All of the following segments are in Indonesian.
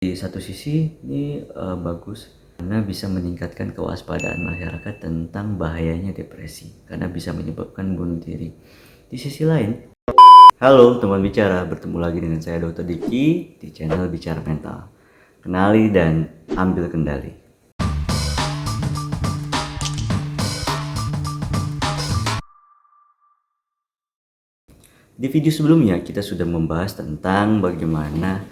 Di satu sisi ini bagus karena bisa meningkatkan kewaspadaan masyarakat tentang bahayanya depresi karena bisa menyebabkan bunuh diri. Di sisi lain, halo teman bicara, bertemu lagi dengan saya Dr. Diki di channel Bicara Mental. Kenali dan ambil kendali. Di video sebelumnya kita sudah membahas tentang bagaimana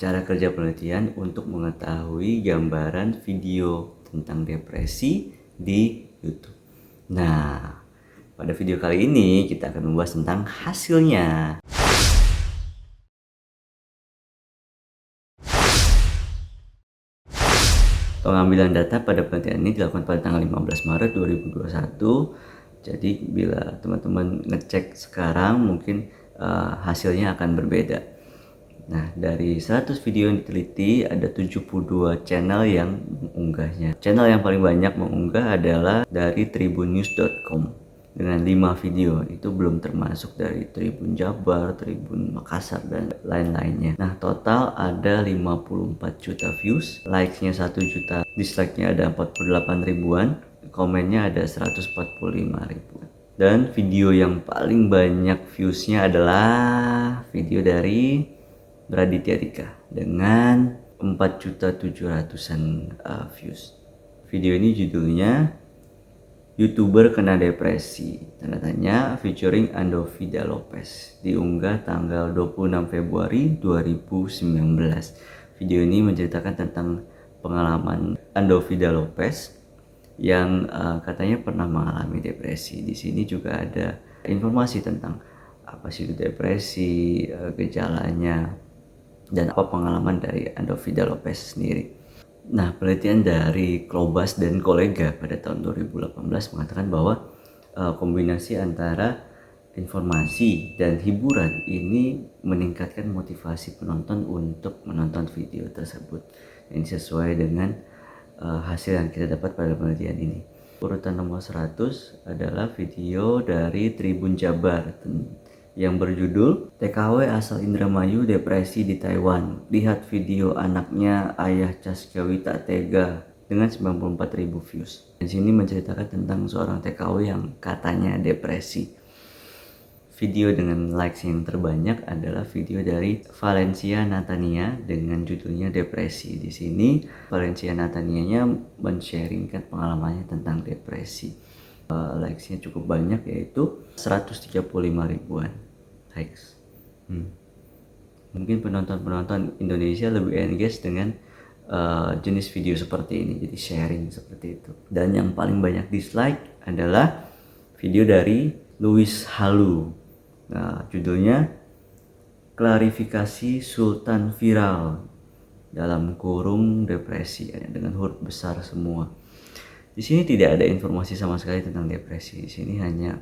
cara kerja penelitian untuk mengetahui gambaran video tentang depresi di YouTube. Nah, pada video kali ini kita akan membahas tentang hasilnya. Pengambilan data pada penelitian ini dilakukan pada tanggal 15 Maret 2021. Jadi bila teman-teman ngecek sekarang mungkin hasilnya akan berbeda. Nah, dari 100 video yang diteliti ada 72 channel yang mengunggahnya. Channel yang paling banyak mengunggah adalah dari tribunnews.com dengan 5 video. Itu belum termasuk dari Tribun Jabar, Tribun Makassar dan lain-lainnya. Nah, total ada 54 juta views, likes-nya 1 juta, dislike-nya ada 48 ribuan, komennya ada 145 ribuan. Dan video yang paling banyak views-nya adalah video dari Raditya Dika dengan 4.700.000-an views. Video ini judulnya YouTuber kena depresi, tanda tanya, featuring Andovida Lopez, diunggah tanggal 26 Februari 2019. Video ini menceritakan tentang pengalaman Andovida Lopez yang katanya pernah mengalami depresi. Di sini juga ada informasi tentang apa sih itu depresi, gejalanya, dan apa pengalaman dari Andovida Lopez sendiri. Nah, penelitian dari Klobas dan kolega pada tahun 2018 mengatakan bahwa kombinasi antara informasi dan hiburan ini meningkatkan motivasi penonton untuk menonton video tersebut. Ini sesuai dengan hasil yang kita dapat pada penelitian ini. Urutan nomor 100 adalah video dari Tribun Jabar yang berjudul TKW asal Indramayu depresi di Taiwan. Lihat video anaknya Ayah Caskiawi tak tega dengan 94.000 views. Di sini menceritakan tentang seorang TKW yang katanya depresi. Video dengan likes yang terbanyak adalah video dari Valencia Natania dengan judulnya Depresi. Di sini Valencia Natanianya men-sharingkan pengalamannya tentang depresi. Likes-nya cukup banyak, yaitu 135 ribuan likes. Mungkin penonton-penonton Indonesia lebih engage dengan jenis video seperti ini, jadi sharing seperti itu. Dan yang paling banyak dislike adalah video dari Louis Halu. Nah, judulnya klarifikasi Sultan viral dalam kurung depresi, dengan huruf besar semua. Di sini tidak ada informasi sama sekali tentang depresi. Di sini hanya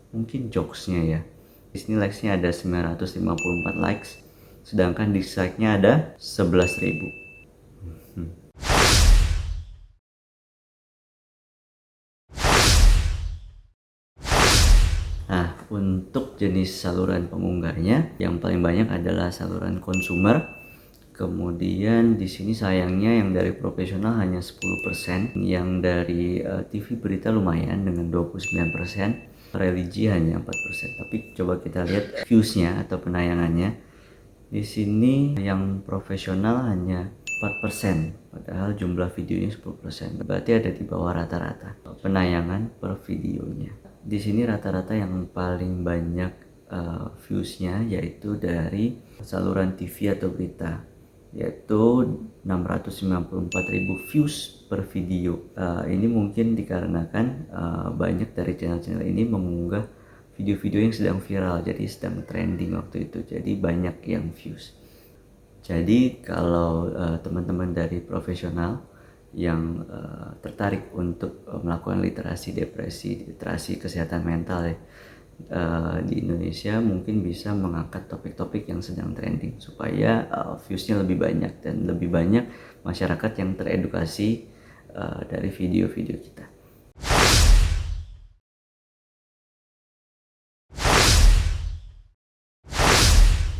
mungkin jokesnya ya. Di sini likes-nya ada 954 likes, sedangkan dislike-nya ada 11.000. Nah, untuk jenis saluran pengunggahnya yang paling banyak adalah saluran konsumer. Kemudian di sini sayangnya yang dari profesional hanya 10%, yang dari TV berita lumayan dengan 29%, religi hanya 4%. Tapi coba kita lihat views-nya atau penayangannya. Di sini yang profesional hanya 4%, padahal jumlah videonya 10%. Berarti ada di bawah rata-rata penayangan per videonya. Di sini rata-rata yang paling banyak views-nya yaitu dari saluran TV atau berita, yaitu 694.000 views per video. Ini mungkin dikarenakan banyak dari channel-channel ini mengunggah video-video yang sedang viral, jadi sedang trending waktu itu, jadi banyak yang views. Jadi kalau teman-teman dari profesional yang tertarik untuk melakukan literasi depresi, literasi kesehatan mental ya, di Indonesia, mungkin bisa mengangkat topik-topik yang sedang trending supaya viewsnya lebih banyak dan lebih banyak masyarakat yang teredukasi dari video-video kita.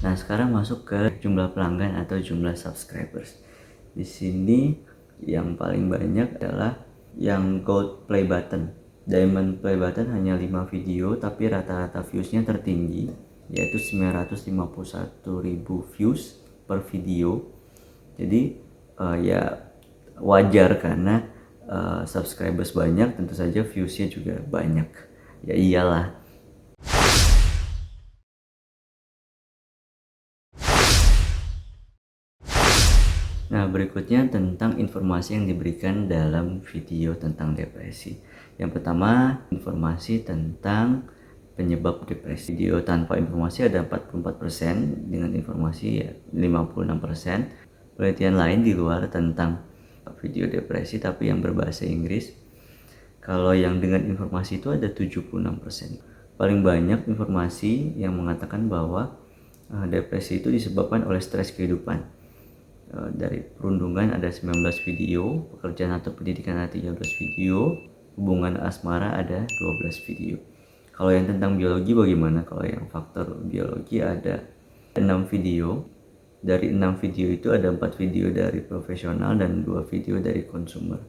Nah, sekarang masuk ke jumlah pelanggan atau jumlah subscribers. Di sini yang paling banyak adalah yang gold play button. Diamond play button hanya 5 video, tapi rata-rata viewsnya tertinggi, yaitu 951.000 views per video. Jadi ya wajar karena subscribers banyak, tentu saja viewsnya juga banyak. Ya iyalah. Nah, berikutnya tentang informasi yang diberikan dalam video tentang depresi. Yang pertama, informasi tentang penyebab depresi. Video tanpa informasi ada 44%, dengan informasi ya 56%. Penelitian lain di luar tentang video depresi tapi yang berbahasa Inggris. Kalau yang dengan informasi itu ada 76%. Paling banyak informasi yang mengatakan bahwa depresi itu disebabkan oleh stres kehidupan. Dari perundungan ada 19 video, pekerjaan atau pendidikan ada 13 video, hubungan asmara ada 12 video. Kalau yang tentang biologi bagaimana? Kalau yang faktor biologi ada 6 video. Dari 6 video itu ada 4 video dari profesional dan 2 video dari konsumer.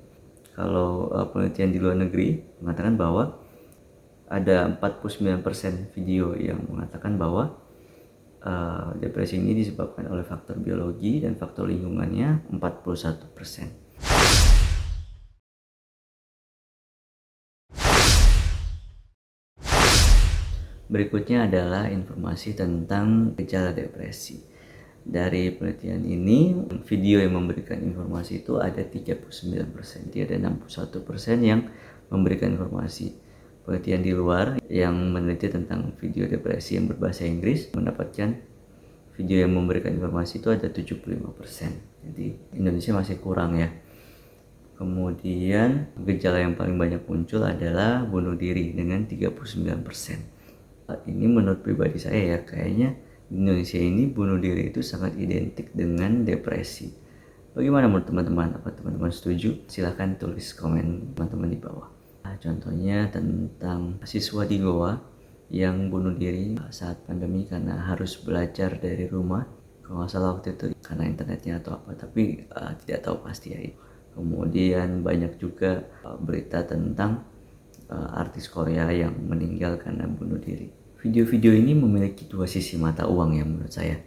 Kalau penelitian di luar negeri mengatakan bahwa ada 49% video yang mengatakan bahwa depresi ini disebabkan oleh faktor biologi dan faktor lingkungannya 41%. Berikutnya adalah informasi tentang gejala depresi. Dari penelitian ini, video yang memberikan informasi itu ada 39%, tidak ada 61% yang memberikan informasi. Penelitian di luar yang meneliti tentang video depresi yang berbahasa Inggris mendapatkan video yang memberikan informasi itu ada 75%. Jadi Indonesia masih kurang ya. Kemudian gejala yang paling banyak muncul adalah bunuh diri dengan 39%. Ini menurut pribadi saya ya, kayaknya di Indonesia ini bunuh diri itu sangat identik dengan depresi. Bagaimana menurut teman-teman? Apa teman-teman setuju? Silahkan tulis komen teman-teman di bawah. Contohnya tentang siswa di Goa yang bunuh diri saat pandemi karena harus belajar dari rumah. Kalau nggak salah waktu itu karena internetnya atau apa, tapi tidak tahu pasti ya. Kemudian banyak juga berita tentang artis Korea yang meninggal karena bunuh diri. Video-video ini memiliki dua sisi mata uang ya menurut saya.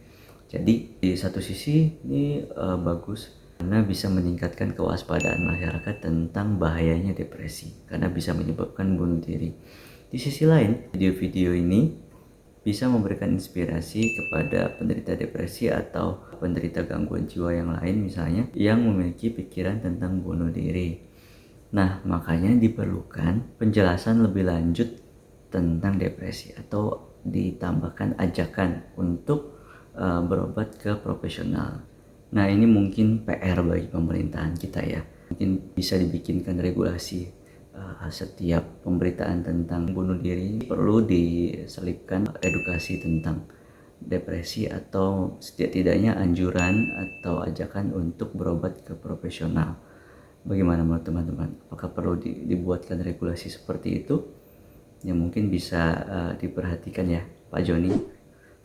Jadi di satu sisi ini bagus karena bisa meningkatkan kewaspadaan masyarakat tentang bahayanya depresi karena bisa menyebabkan bunuh diri. Di sisi lain, video-video ini bisa memberikan inspirasi kepada penderita depresi atau penderita gangguan jiwa yang lain misalnya yang memiliki pikiran tentang bunuh diri. Nah, makanya diperlukan penjelasan lebih lanjut tentang depresi atau ditambahkan ajakan untuk berobat ke profesional. Nah, ini mungkin PR bagi pemerintahan kita ya. Mungkin bisa dibikinkan regulasi setiap pemberitaan tentang bunuh diri perlu diselipkan edukasi tentang depresi atau setidaknya anjuran atau ajakan untuk berobat ke profesional. Bagaimana menurut teman-teman? Apakah perlu dibuatkan regulasi seperti itu? Yang mungkin bisa diperhatikan ya Pak Joni.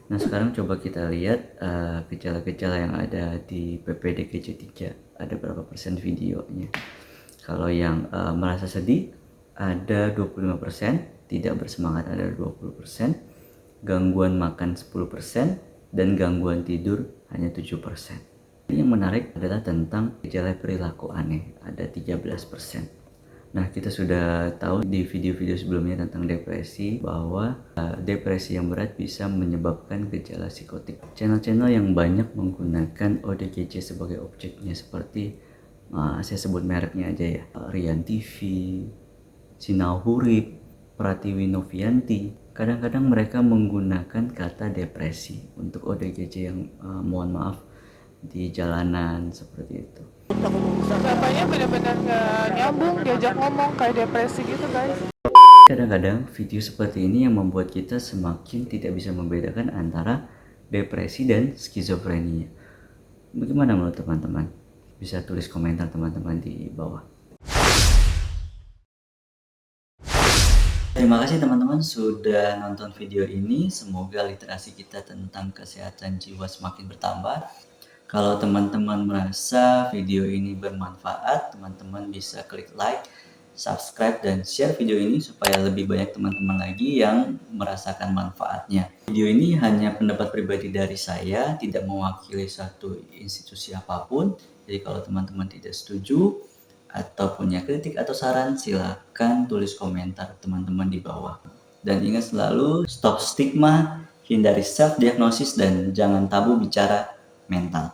Nah, sekarang coba kita lihat gejala-gejala yang ada di PPDKJ 3. Ada berapa persen videonya. Kalau yang merasa sedih ada 25%, tidak bersemangat ada 20%, gangguan makan 10%, dan gangguan tidur hanya 7%. Yang menarik adalah tentang gejala perilaku aneh, ada 13%. Nah, kita sudah tahu di video-video sebelumnya tentang depresi bahwa depresi yang berat bisa menyebabkan gejala psikotik. Channel-channel yang banyak menggunakan ODGJ sebagai objeknya seperti saya sebut mereknya aja ya, Rian TV, Sinau Hurip, Pratiwi Novianti. Kadang-kadang mereka menggunakan kata depresi untuk ODGJ yang mohon maaf di jalanan seperti itu. Bapaknya benar-benar nggak nyambung diajak ngomong kayak depresi gitu guys. Kadang-kadang video seperti ini yang membuat kita semakin tidak bisa membedakan antara depresi dan skizofrenia. Bagaimana menurut teman-teman? Bisa tulis komentar teman-teman di bawah. terima kasih teman-teman sudah nonton video ini. Semoga literasi kita tentang kesehatan jiwa semakin bertambah. Kalau teman-teman merasa video ini bermanfaat, teman-teman bisa klik like, subscribe, dan share video ini supaya lebih banyak teman-teman lagi yang merasakan manfaatnya. Video ini hanya pendapat pribadi dari saya, tidak mewakili suatu institusi apapun. Jadi kalau teman-teman tidak setuju atau punya kritik atau saran, silakan tulis komentar teman-teman di bawah. Dan ingat selalu, stop stigma, hindari self-diagnosis, dan jangan tabu bicara mental.